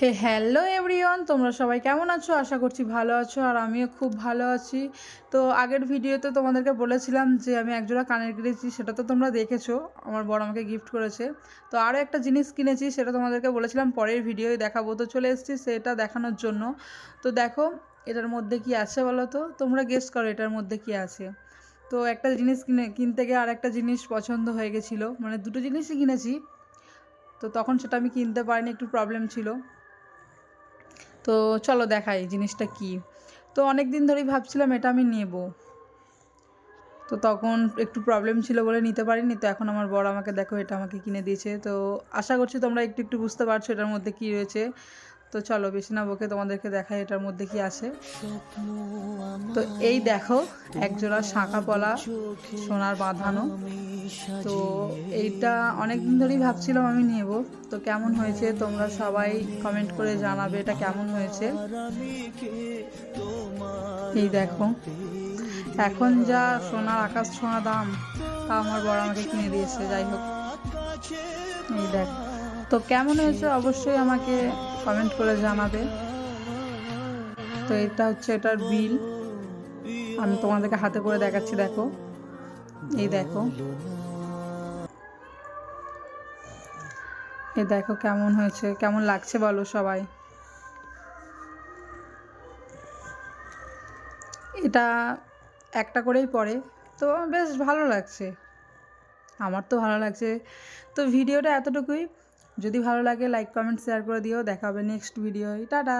Hello everyone, তোমরা সবাই কেমন আছো? আশা করছি ভালো আছো, আর আমিও খুব ভালো আছি। তো আগের ভিডিওতে তোমাদেরকে বলেছিলাম যে আমি একজোড়া কানের কিনেছি, সেটা তো তোমরা দেখেছো, আমার বড় আমাকে গিফট করেছে। তো আরও একটা জিনিস কিনেছি, সেটা তোমাদেরকে বলেছিলাম পরের ভিডিওয় দেখাবো, তো চলে এসেছি সেটা দেখানোর জন্য। তো দেখো এটার মধ্যে কি আছে বলো তো, তোমরা গেস করো এটার মধ্যে কি আছে। তো একটা জিনিস কিনতে গিয়ে আর একটা জিনিস পছন্দ হয়ে গেছিলো, মানে দুটো জিনিসই কিনেছি। তো তখন সেটা আমি কিনতে পারিনি, একটু প্রবলেম ছিল। তো চলো দেখাই জিনিসটা কি। তো অনেক দিন ধরেই ভাবছিলাম এটা আমি নেব, তো তখন একটু প্রবলেম ছিল বলে নিতে পারিনি। তো এখন আমার বড় আমাকে দেখো এটা আমাকে কিনে দিয়েছে। তো আশা করছি তোমরা একটু একটু বুঝতে পারছো এটার মধ্যে কি রয়েছে। তো চলো বেশি না বকে তোমাদেরকে দেখাই এটার মধ্যে কি আছে। তো এই দেখো একজোড়া শাঁখা পলা সোনার বাঁধানো। তো এইটা অনেক দিন ধরেই ভাবছিলাম আমি নেব। তো কেমন হয়েছে তোমরা সবাই কমেন্ট করে জানাবে এটা কেমন হয়েছে। এই দেখো এখন যা সোনার আকাশ ছোঁয়া দাম, তা আমার বড় আমাকে কিনে দিয়েছে। যাই হোক, এই দেখ। তো কেমন হয়েছে অবশ্যই আমাকে কমেন্ট করে জানাবে। তো এটা হচ্ছে এটার বিল, আমি তোমাদেরকে হাতে করে দেখাচ্ছি। দেখো এই দেখো, এই দেখো কেমন হয়েছে, কেমন লাগছে বলো সবাই। এটা একটা করেই পড়ে, তো বেশ ভালো লাগছে, আমার তো ভালো লাগছে। তো ভিডিওটা এতটুকুই, যদি ভালো লাগে লাইক কমেন্ট শেয়ার করে দিও। দেখা হবে নেক্সট ভিডিওয়। টাটা।